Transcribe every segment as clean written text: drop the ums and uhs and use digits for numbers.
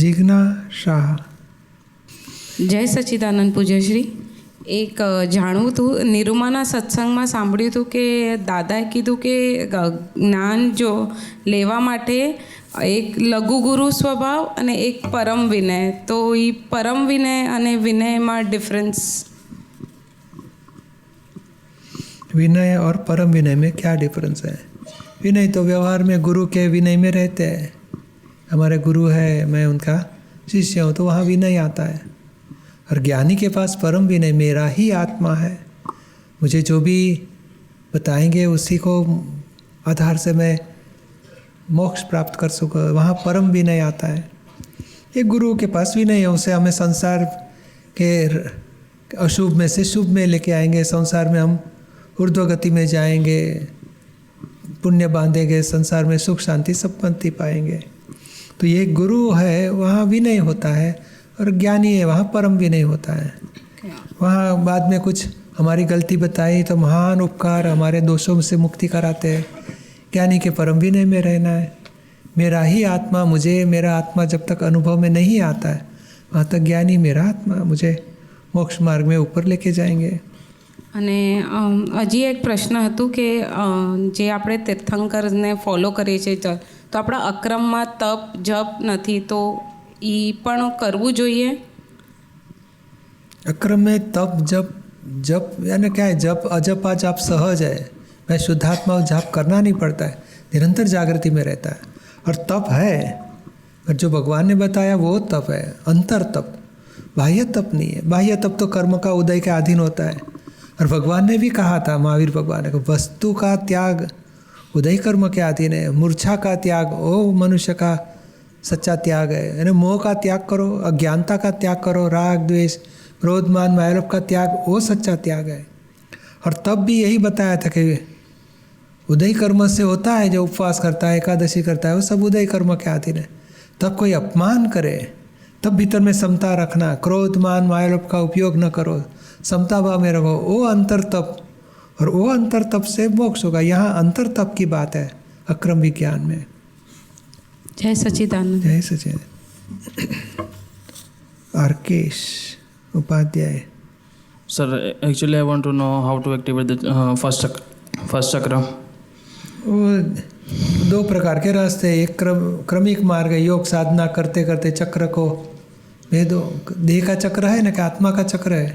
જીજ્ઞા શાહ. જય સચ્ચિદાનંદ પૂજ્યશ્રી. એક જાણવું હતું, નિરૂમાના સત્સંગમાં સાંભળ્યું હતું કે દાદાએ કીધું કે જ્ઞાન જો લેવા માટે એક લઘુ ગુરુ સ્વભાવ અને એક પરમ વિનય. તો એ પરમ વિનય અને વિનયમાં ડિફરન્સ? विनय और परम विनय में क्या डिफरेंस है? विनय तो व्यवहार में गुरु के विनय में रहते हैं. हमारे गुरु है, मैं उनका शिष्य हूँ, तो वहाँ विनय आता है. और ज्ञानी के पास परम विनय, मेरा ही आत्मा है, मुझे जो भी बताएंगे उसी को आधार से मैं मोक्ष प्राप्त कर सकूँ. वहाँ परम विनय आता है. एक गुरु के पास विनय है, उसे हमें संसार के अशुभ में से शुभ में लेके आएंगे. संसार में हम ऊर्ध्व गति में जाएंगे, पुण्य बांधेंगे, संसार में सुख शांति संपत्ति पाएंगे. तो ये गुरु है, वहाँ विनय होता है. और ज्ञानी है, वहाँ परम विनय होता है. वहाँ बाद में कुछ हमारी गलती बताई तो महान उपकार, हमारे दोषों से मुक्ति कराते हैं. ज्ञानी के परम विनय में रहना है. मेरा ही आत्मा, मुझे मेरा आत्मा जब तक अनुभव में नहीं आता है, वहाँ तक ज्ञानी मेरा आत्मा मुझे मोक्ष मार्ग में ऊपर लेके जाएंगे. અને હજી એક પ્રશ્ન હતું કે જે આપણે તીર્થંકરને ફોલો કરીએ છીએ તો આપણા અક્રમમાં તપ જપ નથી, તો એ પણ કરવું જોઈએ? अक्रम में तप जप, जप यानी क्या है? जप अजपा जाप सहज है. मैं शुद्धात्मा जाप करना नहीं पड़ता है, निरंतर जागृति में रहता है. और तप है, और जो भगवान ने बताया वो तप है, अंतर तप, बाह्य तप नहीं है. बाह्य तप तो कर्म का उदय के अधीन होता है. और भगवान ने भी कहा था, महावीर भगवान ने, वस्तु का त्याग उदय कर्म के अधीन है. मूर्छा का त्याग ओ मनुष्य का सच्चा त्याग है. यानी मोह का त्याग करो, अज्ञानता का त्याग करो, राग द्वेष क्रोध मान मायालोभ का त्याग वो सच्चा त्याग है. और तब भी यही बताया था कि उदय कर्म से होता है. जो उपवास करता है, एकादशी करता है, वो सब उदय कर्म के अधीन है. तब कोई अपमान करे तब भीतर में समता रखना, क्रोध मान मायालोभ का उपयोग न करो, समता भाव में रहो. वो अंतर तप, और वो अंतर तप से मोक्ष होगा. यहाँ अंतर तप की बात है अक्रम विज्ञान में. જય સચ્ચિદાનંદ. जय Sachidanand. आर्केश Upadhyay. Sir, actually I want to know how to activate the first chakra. वो दो प्रकार के रास्ते हैं. एक क्रमिक मार्ग है, योग साधना करते करते चक्र को भेदो. देह का चक्र है ना, कि आत्मा का चक्र है?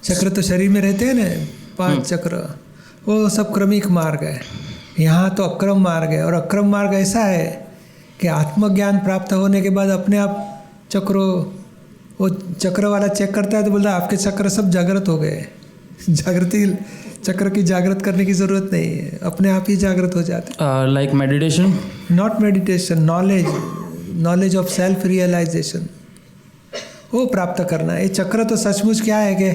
चक्र तो शरीर में रहते हैं ना, 5 चक्र, वो सब क्रमिक मार्ग है. यहाँ तो अक्रम मार्ग है. और अक्रम मार्ग ऐसा है कि आत्मज्ञान प्राप्त होने के बाद अपने आप चक्रों, वो चक्र वाला चेक करता है तो बोलता है आपके चक्र सब जागृत हो गए. जागृति, चक्र की जागृत करने की ज़रूरत नहीं है, अपने आप ही जागृत हो जाते हैं. Like meditation? Not meditation, knowledge, knowledge of self realisation, वो प्राप्त करना है. ये चक्र तो सचमुच क्या है कि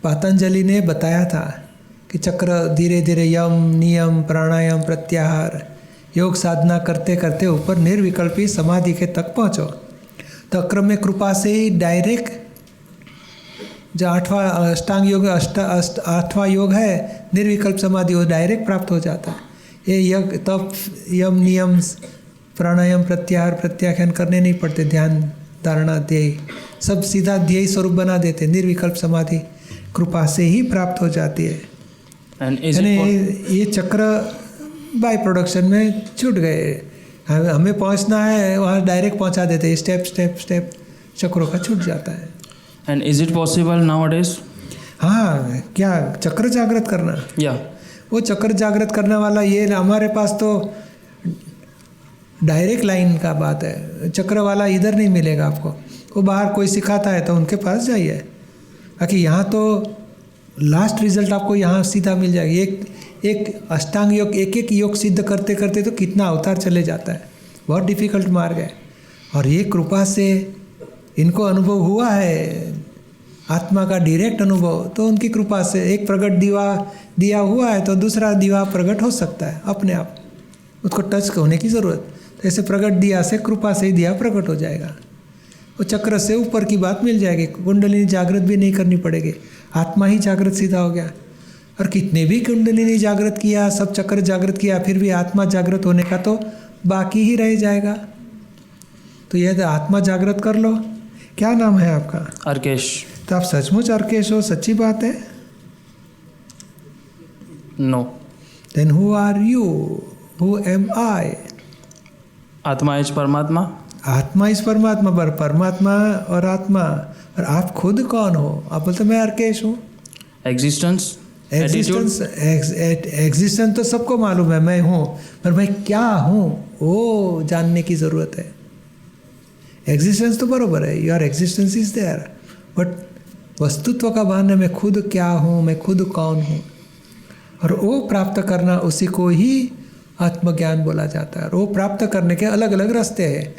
पतंजलि ने बताया था कि चक्र धीरे धीरे यम नियम प्राणायाम प्रत्याहार योग साधना करते करते ऊपर निर्विकल्पी समाधि के तक पहुँचो. तो अक्रम में कृपा से ही डायरेक्ट जो 8वां अष्टांग योग 8वां योग है निर्विकल्प समाधि, वो डायरेक्ट प्राप्त हो जाता है. ये यज्ञ तप यम नियम प्राणायाम प्रत्याहार प्रत्याख्यान करने नहीं पड़ते. ध्यान धारणा ध्येय सब सीधा ध्येय स्वरूप बना देते. निर्विकल्प समाधि कृपा से ही प्राप्त हो जाती है. ये चक्र बाय प्रोडक्शन में छूट गए. हमें पहुंचना है, वहाँ डायरेक्ट पहुंचा देते. स्टेप स्टेप स्टेप चक्रों का छूट जाता है. And is it possible nowadays? हाँ, क्या चक्र जागृत करना? Yeah. वो चक्र जागृत करने वाला ये हमारे पास तो डायरेक्ट लाइन का बात है. चक्र वाला इधर नहीं मिलेगा आपको. वो बाहर कोई सिखाता है तो उनके पास जाइए. बाकी यहाँ तो लास्ट रिजल्ट आपको यहाँ सीधा मिल जाएगी. एक अष्टांग योग, एक योग सिद्ध करते करते तो कितना अवतार चले जाता है. बहुत डिफिकल्ट मार्ग है. और ये कृपा से इनको अनुभव हुआ है, आत्मा का डायरेक्ट अनुभव, तो उनकी कृपा से एक प्रकट दिया हुआ है तो दूसरा दिवा प्रकट हो सकता है अपने आप. उसको टच होने की ज़रूरत. तो ऐसे प्रकट दिया से कृपा से ही दिया प्रकट हो जाएगा. वो चक्र से ऊपर की बात मिल जाएगी. कुंडलिनी जागृत भी नहीं करनी पड़ेगी, आत्मा ही जागृत सीधा हो गया. और कितने भी कुंडलिनी जागृत किया, सब चक्र जागृत किया, फिर भी आत्मा जागृत होने का तो बाकी ही रह जाएगा। तो यह आत्मा जागृत कर लो। क्या नाम है आपका? अर्केश। तो आप सचमुच अर्केश हो? सच्ची बात है? No. Then who are you? Who am I? आत्मा इज परमात्मा। आत्मा इस परमात्मा, पर परमात्मा और आत्मा, और आप खुद कौन हो? आप बोलते मैं अर्केश हूँ। एग्जिस्टेंस। एग्जिस्टेंस तो सबको मालूम है, मैं हूँ, पर मैं क्या हूँ वो जानने की ज़रूरत है। एग्जिस्टेंस तो बरोबर है, your existence is there, but वस्तुत्व का भान है, मैं खुद क्या हूँ, मैं खुद कौन हूँ, और वो प्राप्त करना, उसी को ही आत्मज्ञान बोला जाता है। और वो प्राप्त करने के अलग अलग रास्ते हैं।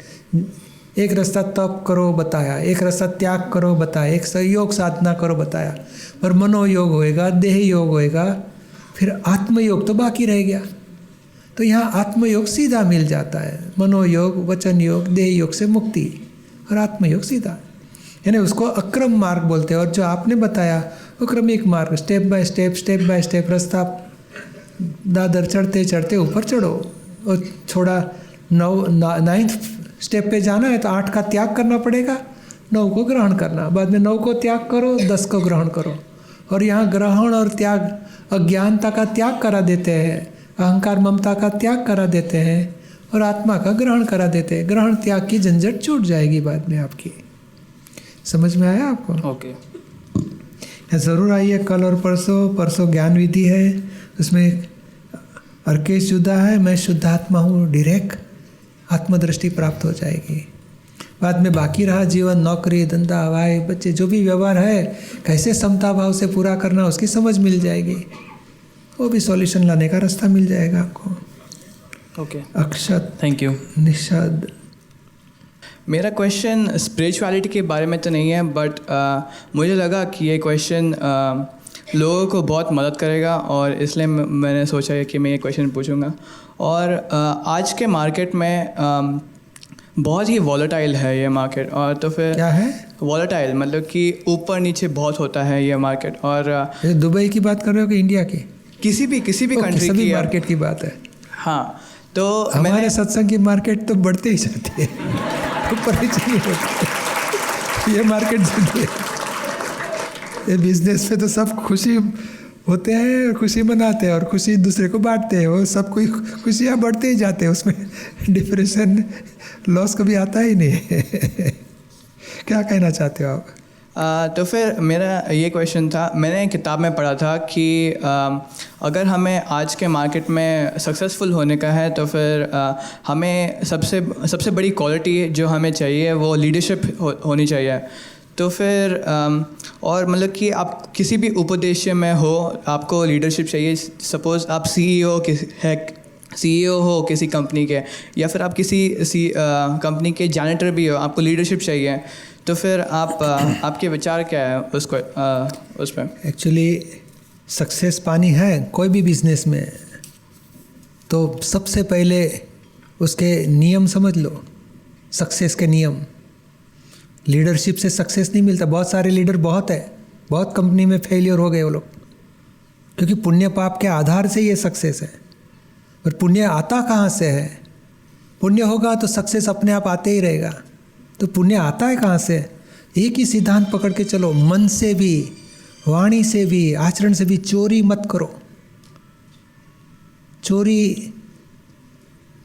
एक रास्ता तप करो बताया, एक रास्ता त्याग करो बताया, एक योग साधना करो बताया, पर मनोयोग होएगा, देह योग होएगा, फिर आत्मयोग तो बाकी रह गया। तो यहाँ आत्मयोग सीधा मिल जाता है, मनोयोग, वचन योग, देह योग से मुक्ति, और आत्मयोग सीधा, यानी उसको अक्रम मार्ग बोलते हैं। और जो आपने बताया वो क्रमिक मार्ग, स्टेप बाय स्टेप रास्ता, दादर चढ़ते चढ़ते ऊपर चढ़ो, और थोड़ा 9th स्टेप पे जाना है तो 8 का त्याग करना पड़ेगा, 9 को ग्रहण करना, बाद में 9 को त्याग करो, 10 को ग्रहण करो। और यहाँ ग्रहण और त्याग, अज्ञानता का त्याग करा देते हैं, अहंकार ममता का त्याग करा देते हैं, और आत्मा का ग्रहण करा देते हैं। ग्रहण त्याग की झंझट छूट जाएगी बाद में आपकी। समझ में आया आपको? ओके। ज़रूर आइए कल और परसों ज्ञान विधि है, उसमें अर्केश जुदा है, मैं शुद्धात्मा हूँ, डायरेक्ट आत्मदृष्टि प्राप्त हो जाएगी। बाद में बाकी रहा जीवन, नौकरी, धंधा, हवाई, बच्चे, जो भी व्यवहार है कैसे समता भाव से पूरा करना, उसकी समझ मिल जाएगी, वो भी सॉल्यूशन लाने का रास्ता मिल जाएगा आपको। Okay. Akshat. Thank you. Nishad. मेरा क्वेश्चन स्पिरिचुअलिटी के बारे में तो नहीं है, बट मुझे लगा कि ये क्वेश्चन लोगों को बहुत मदद करेगा, और इसलिए मैंने सोचा है कि मैं ये क्वेश्चन पूछूंगा। और आज के मार्केट में बहुत ही वॉलेटाइल है ये मार्केट, और तो फिर क्या है वॉलेटाइल? मतलब कि ऊपर नीचे बहुत होता है ये मार्केट। और दुबई की बात कर रहे हो कि इंडिया की? किसी भी कंट्री सभी की मार्केट की बात है। हाँ, तो हमारे सत्संग की मार्केट तो बढ़ते ही जाती है, ऊपर नीचे नहीं होती। ये मार्केट जाती है, ये बिजनेस पे तो सब खुशी होते हैं और खुशी मनाते हैं और खुशी दूसरे को बांटते हैं, वो सब कोई खुशियाँ बढ़ते ही जाते हैं, उसमें डिप्रेशन लॉस कभी आता ही नहीं है। क्या कहना चाहते हो आप? तो फिर मेरा ये क्वेश्चन था, मैंने किताब में पढ़ा था कि अगर हमें आज के मार्केट में सक्सेसफुल होने का है तो फिर हमें सबसे बड़ी क्वालिटी जो हमें चाहिए वो लीडरशिप होनी चाहिए। तो फिर और मतलब कि आप किसी भी उपदेश्य में हो, आपको लीडरशिप चाहिए। सपोज़ आप CEO हो किसी कंपनी के, या फिर आप किसी कंपनी के जैनिटर भी हो, आपको लीडरशिप चाहिए। तो फिर आपके विचार क्या है उस पर? एक्चुअली सक्सेस पानी है कोई भी बिजनेस में, तो सबसे पहले उसके नियम समझ लो, सक्सेस के नियम। लीडरशिप से सक्सेस नहीं मिलता। बहुत सारे लीडर बहुत कंपनी में फेलियर हो गए वो लोग, क्योंकि पुण्य पाप के आधार से ये सक्सेस है। पर पुण्य आता कहाँ से है? पुण्य होगा तो सक्सेस अपने आप आते ही रहेगा। तो पुण्य आता है कहाँ से? एक ही सिद्धांत पकड़ के चलो, मन से भी, वाणी से भी, आचरण से भी चोरी मत करो। चोरी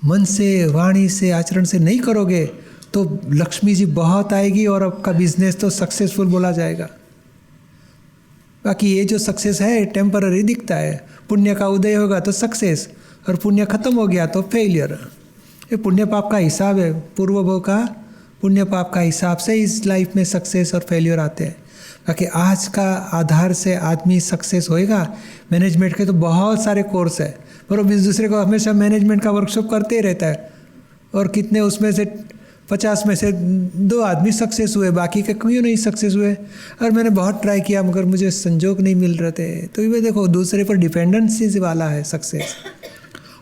मन से, वाणी से, आचरण से नहीं करोगे तो लक्ष्मी जी बहुत आएगी और आपका बिजनेस तो सक्सेसफुल बोला जाएगा। बाकी ये जो सक्सेस है टेम्पररी दिखता है। पुण्य का उदय होगा तो सक्सेस, और पुण्य खत्म हो गया तो फेलियर। ये पुण्य पाप का हिसाब है, पूर्व भव का पुण्य पाप का हिसाब से इस लाइफ में सक्सेस और फेलियर आते हैं। बाकी आज का आधार से आदमी सक्सेस होएगा। मैनेजमेंट के तो बहुत सारे कोर्स है, पर वो दूसरे को हमेशा मैनेजमेंट का वर्कशॉप करते ही रहता है, और कितने उसमें से 50 में से 2 आदमी सक्सेस हुए, बाकी के क्यों नहीं सक्सेस हुए? और मैंने बहुत ट्राई किया मगर मुझे संजोग नहीं मिल रहे थे। तो ये देखो, दूसरे पर डिपेंडेंसी वाला है सक्सेस।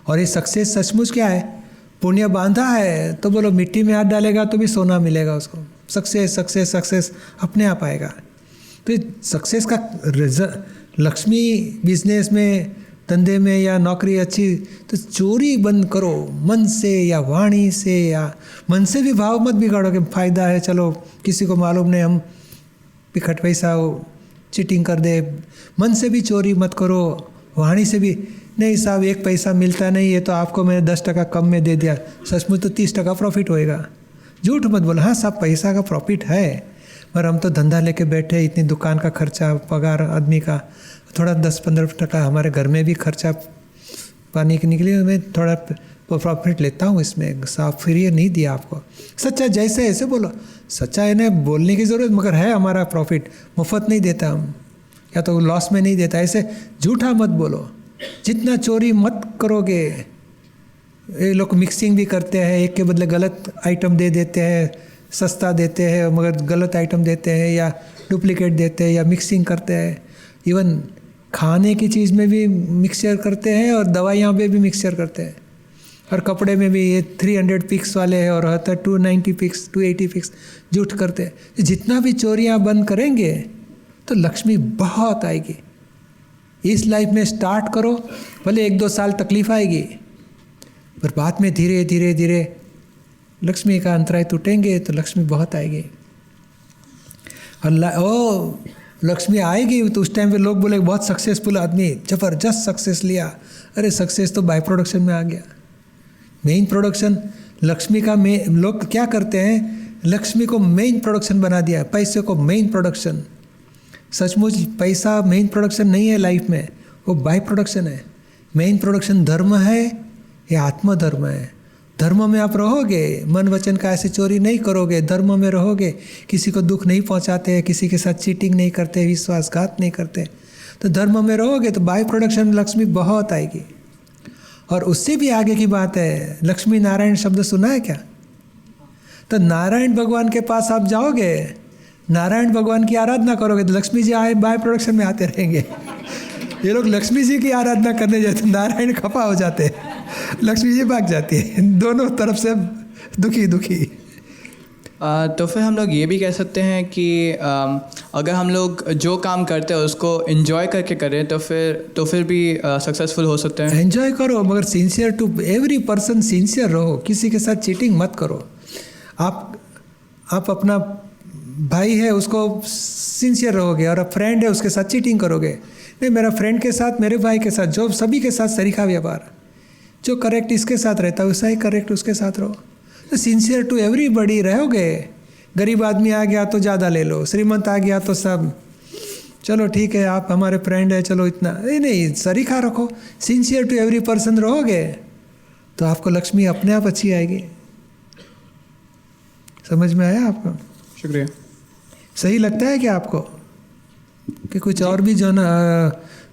और ये सक्सेस सचमुच क्या है? पुण्य बांधा है तो बोलो मिट्टी में हाथ डालेगा तो भी सोना मिलेगा उसको। सक्सेस सक्सेस सक्सेस अपने आप आएगा। तो सक्सेस का लक्ष्मी बिजनेस में, धंधे में या नौकरी अच्छी, तो चोरी बंद करो मन से या वाणी से, या मन से भी भाव मत बिगाड़ो कि फ़ायदा है, चलो किसी को मालूम नहीं हम पिखट पैसा चीटिंग कर दे। मन से भी चोरी मत करो, वाणी से भी नहीं साहब 1 पैसा मिलता नहीं है तो आपको मैंने 10% कम में दे दिया, सचमुच तो 30% प्रॉफिट होएगा। झूठ मत बोलो, हाँ साहब पैसा का प्रॉफिट है, पर हम तो धंधा लेके बैठे, इतनी दुकान का खर्चा, पगार आदमी का, थोड़ा 10-15% हमारे घर में भी खर्चा पानी के निकली, मैं थोड़ा प्रॉफिट लेता हूँ इसमें, साफ फिर ये नहीं दिया आपको। सच्चा जैसे ऐसे बोलो, सच्चा है ना, बोलने की ज़रूरत, मगर है हमारा प्रॉफिट, मुफ्त नहीं देता हम, या तो लॉस में नहीं देता, ऐसे झूठा मत बोलो। जितना चोरी मत करोगे, ये लोग मिक्सिंग भी करते हैं, एक के बदले गलत आइटम दे देते हैं, सस्ता देते हैं मगर गलत आइटम देते हैं, या डुप्लीकेट देते हैं, या मिक्सिंग करते हैं। इवन खाने की चीज़ में भी मिक्सचर करते हैं और दवाइयाँ में भी मिक्सचर करते हैं, और कपड़े में भी ये 300 पिक्स वाले हैं और होता है 290 पिक्स 280 पिक्स, झूठ करते हैं। जितना भी चोरियाँ बंद करेंगे तो लक्ष्मी बहुत आएगी। इस लाइफ में स्टार्ट करो, भले 1-2 साल तकलीफ आएगी, पर बाद में धीरे धीरे धीरे लक्ष्मी का अंतराय टूटेंगे तो लक्ष्मी बहुत आएगी। और लक्ष्मी आएगी तो उस टाइम पे लोग बोले बहुत सक्सेसफुल आदमी, ज़बरदस्त सक्सेस लिया। अरे सक्सेस तो बाय प्रोडक्शन में आ गया, मेन प्रोडक्शन लक्ष्मी का लोग क्या करते हैं, लक्ष्मी को मेन प्रोडक्शन बना दिया, पैसे को मेन प्रोडक्शन। सचमुच पैसा मेन प्रोडक्शन नहीं है लाइफ में, वो बाय प्रोडक्शन है। मेन प्रोडक्शन धर्म है या आत्मधर्म है। धर्म में आप रहोगे, मन वचन का ऐसे चोरी नहीं करोगे, धर्म में रहोगे, किसी को दुख नहीं पहुंचाते, किसी के साथ चीटिंग नहीं करते, विश्वासघात नहीं करते, तो धर्म में रहोगे तो बाय प्रोडक्शन में लक्ष्मी बहुत आएगी। और उससे भी आगे की बात है, लक्ष्मी नारायण शब्द सुना है क्या? तो नारायण भगवान के पास आप जाओगे, नारायण भगवान की आराधना करोगे तो लक्ष्मी जी आए बाय प्रोडक्शन में आते रहेंगे। ये लोग लक्ष्मी जी की आराधना करने जाते, नारायण खफा हो जाते, लक्ष्मी जी भाग जाती है, दोनों तरफ से दुखी दुखी। तो फिर हम लोग ये भी कह सकते हैं कि अगर हम लोग जो काम करते हैं उसको एंजॉय करके करें तो फिर भी सक्सेसफुल हो सकते हैं। एंजॉय करो मगर sincere to every person, sincere रहो, किसी के साथ चीटिंग मत करो। आप अपना भाई है उसको सिंसियर रहोगे और फ्रेंड है उसके साथ चीटिंग करोगे, नहीं मेरा फ्रेंड के साथ, मेरे भाई के साथ, जो सभी के साथ सरीखा व्यवहार, जो करेक्ट इसके साथ रहता है वैसा ही करेक्ट उसके साथ रहो। तो सिंसियर टू एवरीबडी रहोगे। गरीब आदमी आ गया तो ज़्यादा ले लो, श्रीमंत आ गया तो सब चलो ठीक है आप हमारे फ्रेंड है चलो इतना, नहीं सरीखा रखो, सिंसियर टू एवरी पर्सन रहोगे तो आपको लक्ष्मी अपने आप अच्छी आएगी। समझ में आया आपको? शुक्रिया। सही लगता है क्या आपको कि कुछ और भी जो ना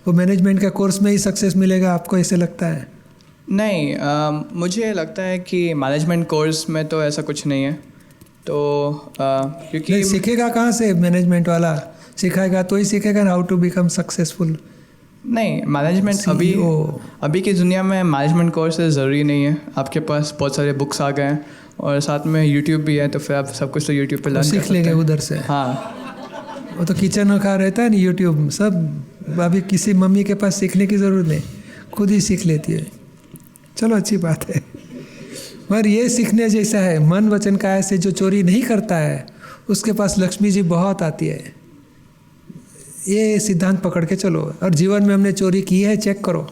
वो मैनेजमेंट का कोर्स में ही सक्सेस मिलेगा, आपको ऐसे लगता है? नहीं, मुझे लगता है कि मैनेजमेंट कोर्स में तो ऐसा कुछ नहीं है, तो क्योंकि सीखेगा कहाँ से? मैनेजमेंट वाला सिखाएगा तो ही सीखेगा ना हाउ टू बिकम सक्सेसफुल। नहीं, मैनेजमेंट अभी की दुनिया में मैनेजमेंट कोर्सेज ज़रूरी नहीं है। आपके पास बहुत सारे बुक्स आ गए हैं और साथ में यूट्यूब भी है, तो फिर आप सब कुछ तो यूट्यूब पे लर्न सीख लेंगे उधर से। हाँ, वो तो किचन का रहता है ना यूट्यूब, सब अभी किसी मम्मी के पास सीखने की ज़रूरत नहीं, खुद ही सीख लेती है। चलो अच्छी बात है, मगर ये सीखने जैसा है। मन वचन का ऐसे जो चोरी नहीं करता है उसके पास लक्ष्मी जी बहुत आती है। ये सिद्धांत पकड़ के चलो। और जीवन में हमने चोरी की है चेक करो,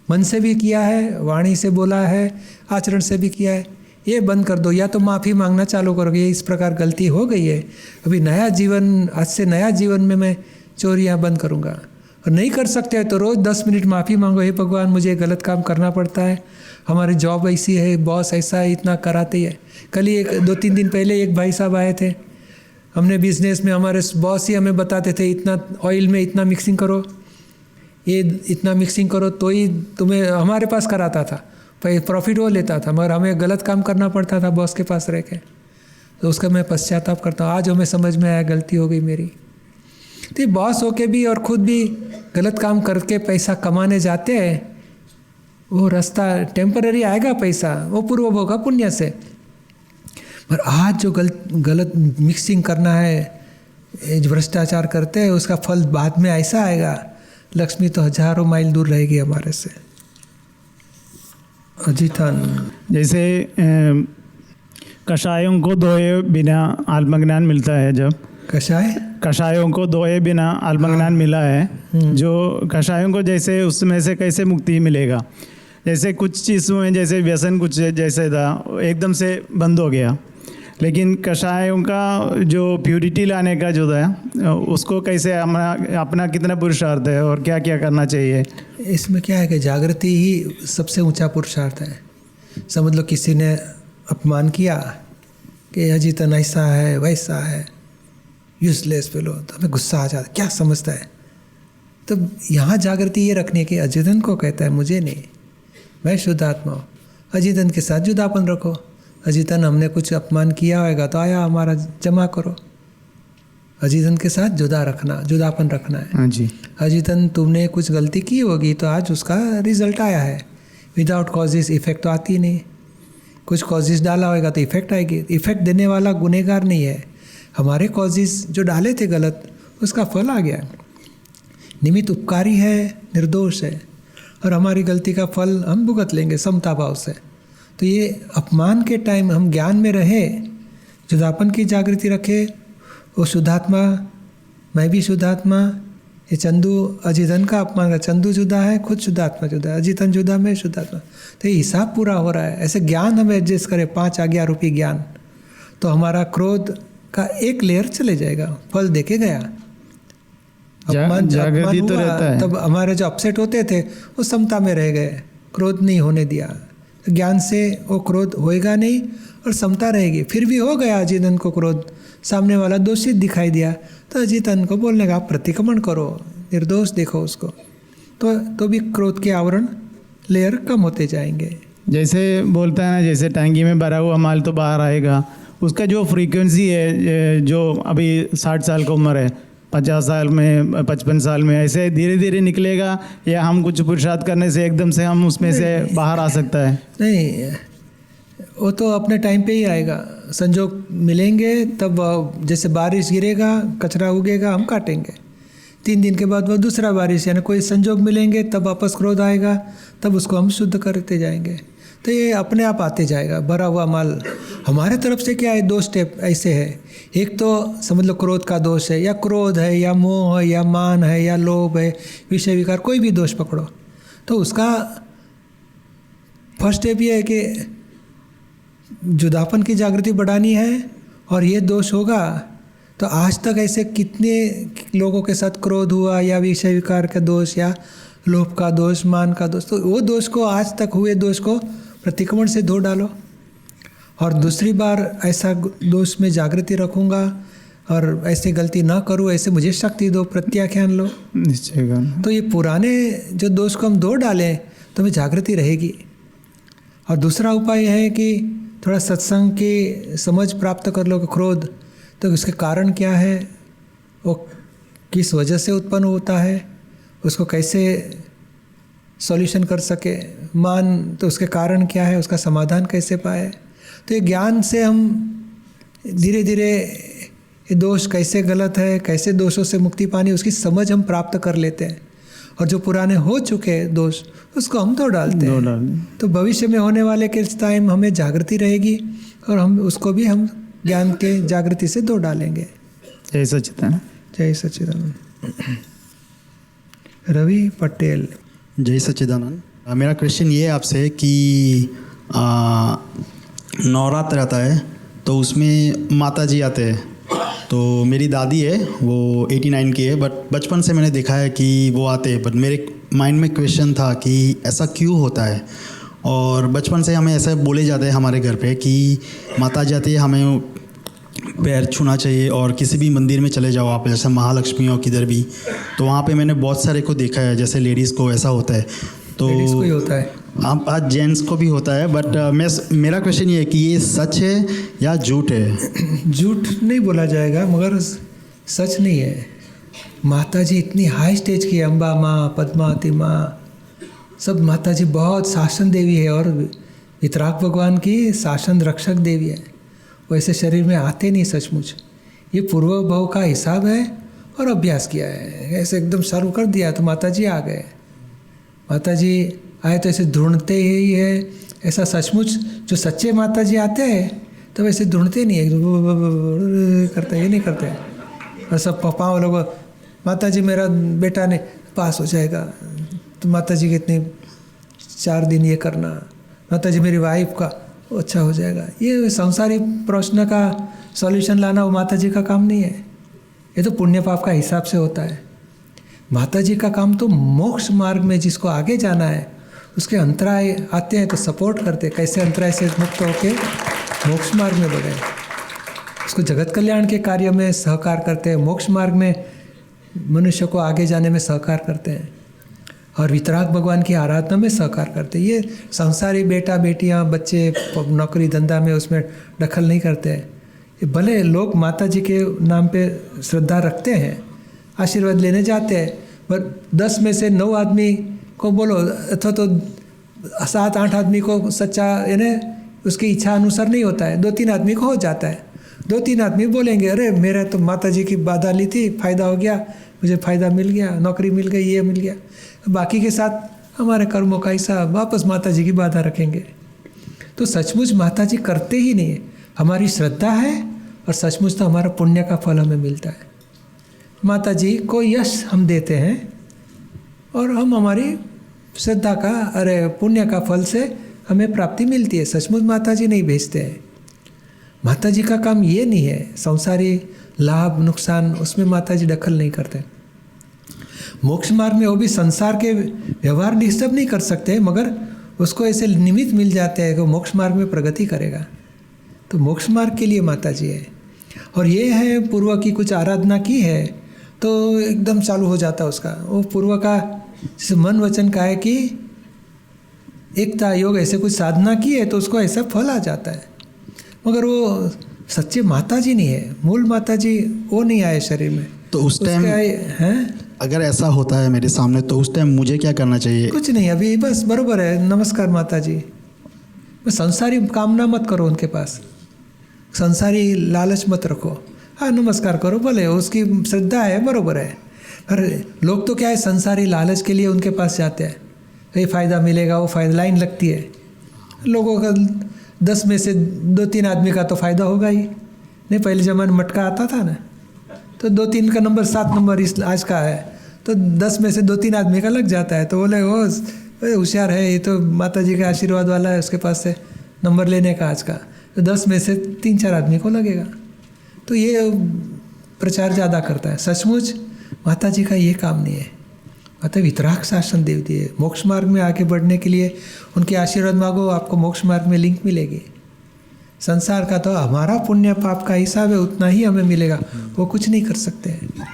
मन से भी किया है, वाणी से बोला है, आचरण से भी किया है, ये बंद कर दो। या तो माफ़ी मांगना चालू करोगे, इस प्रकार गलती हो गई है, अभी नया जीवन, आज से नया जीवन में मैं चोरियाँ बंद करूँगा। और नहीं कर सकते हैं तो रोज़ 10 मिनट माफ़ी मांगो, हे भगवान मुझे गलत काम करना पड़ता है, हमारी जॉब ऐसी है, बॉस ऐसा है, इतना कराते ही है। कल ही 2-3 दिन पहले एक भाई साहब आए थे, हमने बिजनेस में हमारे बॉस ही हमें बताते थे इतना ऑयल में इतना मिक्सिंग करो, ये इतना मिक्सिंग करो तो ही तुम्हें, हमारे पास कराता था, प्रॉफिट वो लेता था, मगर हमें गलत काम करना पड़ता था बॉस के पास रह के। तो उसका मैं पश्चाताप करता हूँ, आज हमें समझ में आया गलती हो गई मेरी। तो बॉस होके भी और ख़ुद भी गलत काम करके पैसा कमाने जाते हैं, वो रास्ता टेम्पररी आएगा पैसा, वो पूर्व होगा पुण्य से। पर आज जो गलत मिक्सिंग करना है, भ्रष्टाचार करते हैं, उसका फल बाद में ऐसा आएगा लक्ष्मी तो हजारों माइल दूर रहेगी हमारे से। अजितान, जैसे कषायों को धोए बिना आत्मज्ञान मिलता है। जब कषायों को धोए बिना आत्मज्ञान मिला है, जो कषायों को जैसे उसमें से कैसे मुक्ति मिलेगा? जैसे कुछ चीज़ों में जैसे व्यसन कुछ जैसे था एकदम से बंद हो गया, लेकिन कषायों का जो प्यूरिटी लाने का जो था उसको कैसे अपना कितना पुरुषार्थ है और क्या क्या करना चाहिए? इसमें क्या है कि जागृति ही सबसे ऊंचा पुरुषार्थ है। समझ लो किसी ने अपमान किया कि अजीतन ऐसा है वैसा है, यूजलेस फेलो, तो हमें गुस्सा आ जाता, क्या समझता है। तो यहाँ जागृति ये रखनी कि अजीतन को कहता है, मुझे नहीं, मैं शुद्ध आत्मा हूँ। अजीतन के साथ जुदापन रखो। अजीतन हमने कुछ अपमान किया होगा तो आया हमारा जमा करो। अजीतन के साथ जुदापन रखना है। हाँ जी। अजीतन तुमने कुछ गलती की होगी तो आज उसका रिजल्ट आया है। विदाउट कॉजेस इफेक्ट तो आती नहीं। कुछ कॉजेस डाला होगा तो इफेक्ट आएगी। इफेक्ट देने वाला गुनहगार नहीं है, हमारे कॉजेस जो डाले थे गलत उसका फल आ गया। निमित्त उपकारी है, निर्दोष है, और हमारी गलती का फल हम भुगत लेंगे समता भाव से। तो ये अपमान के टाइम हम ज्ञान में रहे, जुदापन की जागृति रखे। वो शुद्धात्मा, मैं भी शुद्धात्मा, ये चंदू अजीतन का अपमान का, चंदू जुदा है, खुद शुद्धात्मा जुदा है, अजीतन जुदा, मैं शुद्धात्मा। तो ये हिसाब पूरा हो रहा है। ऐसे ज्ञान हम एडजस्ट करें, 5 आज्ञा रूपी ज्ञान, तो हमारा क्रोध का एक लेयर चले जाएगा, फल देके गया। अपमान तो रहता है। तब हमारे जो अपसेट होते थे वो समता में रह गए, क्रोध नहीं होने दिया। ज्ञान से वो क्रोध होएगा नहीं और समता रहेगी। फिर भी हो गया अजीतन को क्रोध, सामने वाला दोषित दिखाई दिया तो अजीतन को बोलने का, आप प्रतिक्रमण करो, निर्दोष देखो उसको, तो भी क्रोध के आवरण लेयर कम होते जाएंगे। जैसे बोलता है ना, जैसे टैंकी में भरा हुआ माल तो बाहर आएगा, उसका जो फ्रीक्वेंसी है, जो अभी 60 साल का उम्र है, 50 साल में, 55 साल में, ऐसे धीरे धीरे निकलेगा, या हम कुछ पुरुषार्थ करने से एकदम से हम उसमें से बाहर आ सकता है? नहीं, वो तो अपने टाइम पे ही आएगा। संजोग मिलेंगे तब, जैसे बारिश गिरेगा, कचरा उगेगा, हम काटेंगे। 3 दिन के बाद वो दूसरा बारिश, यानी कोई संजोग मिलेंगे तब वापस क्रोध आएगा, तब उसको हम शुद्ध करते जाएंगे। तो ये अपने आप आते जाएगा। भरा हुआ माल हमारे तरफ से क्या है, 2 स्टेप ऐसे है। एक तो समझ लो क्रोध का दोष है, या क्रोध है, या मोह है, या मान है, या लोभ है, विषय विकार, कोई भी दोष पकड़ो, तो उसका फर्स्ट स्टेप ये है कि जुदापन की जागृति बढ़ानी है। और ये दोष होगा तो आज तक ऐसे कितने लोगों के साथ क्रोध हुआ, या विषय विकार का दोष, या लोभ का दोष, मान का दोष, तो वो दोष को, आज तक हुए दोष को प्रतिक्रमण से धो डालो। और दूसरी बार ऐसा दोष में जागृति रखूँगा और ऐसे गलती ना करूँ, ऐसे मुझे शक्ति दो, प्रत्याख्यान लो, निश्चय। तो ये पुराने जो दोष को हम धो डालें तो हमें जागृति रहेगी। और दूसरा उपाय है कि थोड़ा सत्संग की समझ प्राप्त कर लो कि क्रोध, तो उसके कारण क्या है, वो किस वजह से उत्पन्न होता है, उसको कैसे सॉल्यूशन कर सके। मान, तो उसके कारण क्या है, उसका समाधान कैसे पाए। तो ये ज्ञान से हम धीरे धीरे ये दोष कैसे गलत है, कैसे दोषों से मुक्ति पानी, उसकी समझ हम प्राप्त कर लेते हैं। और जो पुराने हो चुके दोष उसको हम धो डालते हैं। तो भविष्य में होने वाले के टाइम हमें जागृति रहेगी और हम उसको भी हम ज्ञान के जागृति से धो डालेंगे। जय सच्चिदानंद। जय सच्चिदानंद। रवि पटेल। जय सच्चिदानंद। मेरा क्वेश्चन ये है आपसे कि नवरात्र आता है तो उसमें माता जी आते हैं। तो मेरी दादी है, वो 89 की है, बट बचपन से मैंने देखा है कि वो आते हैं। बट मेरे माइंड में क्वेश्चन था कि ऐसा क्यों होता है। और बचपन से हमें ऐसा बोले जाते हैं हमारे घर पे कि माता जाती है, हमें पैर छूना चाहिए। और किसी भी मंदिर में चले जाओ आप, जैसे महालक्ष्मी और किधर भी, तो वहाँ पे मैंने बहुत सारे को देखा है, जैसे लेडीज़ को ऐसा होता है। तो लेडीज़ को ही होता है, आप आज जेंट्स को भी होता है। बट मेरा क्वेश्चन ये है कि ये सच है या झूठ है? झूठ नहीं बोला जाएगा, मगर सच नहीं है। माता जी इतनी हाई स्टेज की, अम्बा माँ, पद्मावती माँ, सब माता जी बहुत शासन देवी है। और वितराग भगवान की शासन रक्षक देवी है। वैसे शरीर में आते नहीं सचमुच, ये पूर्व भाव का हिसाब है। और अभ्यास किया है, ऐसे एकदम चालू कर दिया तो माता जी आ गए। माता जी आए तो ऐसे ढूंढते ही है, ऐसा सचमुच जो सच्चे माता जी आते हैं तो वैसे ढूंढते नहीं है, करते ये नहीं करते। और सब पाँव लोग, माता जी मेरा बेटा ने पास हो जाएगा तो माता जी कितने 4 दिन ये करना, माता जी मेरी वाइफ का अच्छा हो जाएगा। ये संसारी प्रश्न का सॉल्यूशन लाना वो माता जी का काम नहीं है, ये तो पुण्य पाप का हिसाब से होता है। माता जी का काम तो मोक्ष मार्ग में जिसको आगे जाना है उसके अंतराय आते हैं तो सपोर्ट करते, कैसे अंतराय से मुक्त होके मोक्ष मार्ग में बढ़े, उसको जगत कल्याण के कार्य में सहकार करते हैं, मोक्ष मार्ग में मनुष्य को आगे जाने में सहकार करते हैं और वितराग भगवान की आराधना में सहकार करते हैं। ये संसारी बेटा बेटियां बच्चे नौकरी धंधा में उसमें दखल नहीं करते हैं। ये भले लोग माता जी के नाम पे श्रद्धा रखते हैं, आशीर्वाद लेने जाते हैं, पर 10 में से 9 आदमी को बोलो अथवा तो 7-8 आदमी को सच्चा यानी उसकी इच्छा अनुसार नहीं होता है, 2-3 आदमी को हो जाता है। 2-3 आदमी बोलेंगे अरे मेरा तो माता जी की बाधा ली थी, फ़ायदा हो गया, मुझे फ़ायदा मिल गया, नौकरी मिल गई, ये मिल गया। बाकी के साथ हमारे कर्मों का हिसाब वापस माता जी की बाधा रखेंगे। तो सचमुच माता जी करते ही नहीं है, हमारी श्रद्धा है और सचमुच तो हमारा पुण्य का फल हमें मिलता है। माता जी को यश हम देते हैं और हम हमारी श्रद्धा का अरे पुण्य का फल से हमें प्राप्ति मिलती है। सचमुच माता जी नहीं भेजते हैं। माता जी का काम ये नहीं है, संसारी लाभ नुकसान उसमें माता जी दखल नहीं करते। मोक्ष मार्ग में वो भी संसार के व्यवहार डिस्टर्ब नहीं कर सकते, मगर उसको ऐसे निमित्त मिल जाते हैं कि मोक्ष मार्ग में प्रगति करेगा। तो मोक्ष मार्ग के लिए माता जी है। और ये है पूर्व की कुछ आराधना की है तो एकदम चालू हो जाता है उसका। वो पूर्व का जैसे मन वचन का है कि एकता योग ऐसे कुछ साधना की है तो उसको ऐसा फल आ जाता है, मगर वो सच्चे माता जी नहीं है, मूल माता जी वो नहीं आए शरीर में। तो उस टाइम हैं अगर ऐसा होता है मेरे सामने तो उस टाइम मुझे क्या करना चाहिए? कुछ नहीं, अभी बस बरोबर है, नमस्कार माता जी। बस संसारी कामना मत करो उनके पास, संसारी लालच मत रखो, हाँ नमस्कार करो, भले उसकी श्रद्धा है बरोबर है। पर लोग तो क्या है संसारी लालच के लिए उनके पास जाते हैं, ये फ़ायदा मिलेगा वो फ़ायदा, लाइन लगती है। लोगों का 10 में से 2-3 आदमी का तो फ़ायदा होगा ही नहीं। पहले ज़माने मटका आता था ना, तो 2-3 का नंबर 7 नंबर इस आज का है तो 10 में से 2-3 आदमी का लग जाता है। तो बोले वो होशियार है, ये तो माता जी के आशीर्वाद वाला है, उसके पास से नंबर लेने का आज का, तो 10 में से 3-4 आदमी को लगेगा। तो ये प्रचार ज़्यादा करता है। सचमुच माता जी का ये काम नहीं है। माता वितराग शासन देवती है। मोक्ष मार्ग में आगे बढ़ने के लिए उनके आशीर्वाद मांगो, आपको मोक्ष मार्ग में लिंक मिलेगी। संसार का तो हमारा पुण्य पाप का हिसाब है, उतना ही हमें मिलेगा, वो कुछ नहीं कर सकते हैं।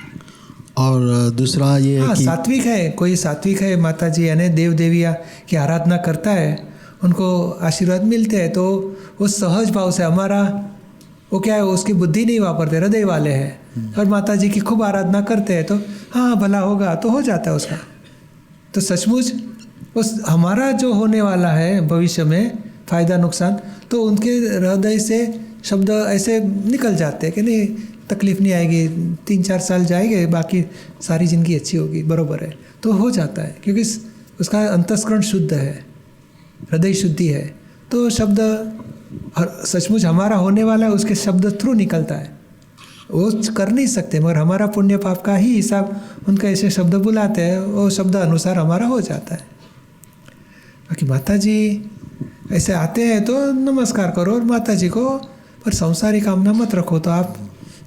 और दूसरा ये हाँ कि सात्विक है, कोई सात्विक है माता जी यानी देव देविया की आराधना करता है, उनको आशीर्वाद मिलते हैं, तो वो सहज भाव से हमारा वो क्या है उसकी बुद्धि नहीं वापरते, हृदय वाले हैं और माता जी की खूब आराधना करते हैं तो हाँ भला होगा तो हो जाता है उसका। तो सचमुच उस हमारा जो होने वाला है भविष्य में फ़ायदा नुकसान, तो उनके हृदय से शब्द ऐसे निकल जाते हैं कि नहीं तकलीफ़ नहीं आएगी, 3-4 साल जाएंगे, बाकी सारी ज़िंदगी अच्छी होगी, बरोबर है, तो हो जाता है क्योंकि उसका अंतस्करण शुद्ध है, हृदय शुद्धि है। तो शब्द सचमुच हमारा होने वाला है उसके शब्द थ्रू निकलता है, वो कर नहीं सकते, मगर हमारा पुण्य पाप का ही हिसाब उनका ऐसे शब्द बुलाते हैं, वो शब्द अनुसार हमारा हो जाता है। बाकी माता जी ऐसे आते हैं तो नमस्कार करो और माता जी को, पर संसारी कामना मत रखो, तो आप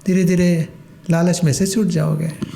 धीरे धीरे लालच में से छूट जाओगे।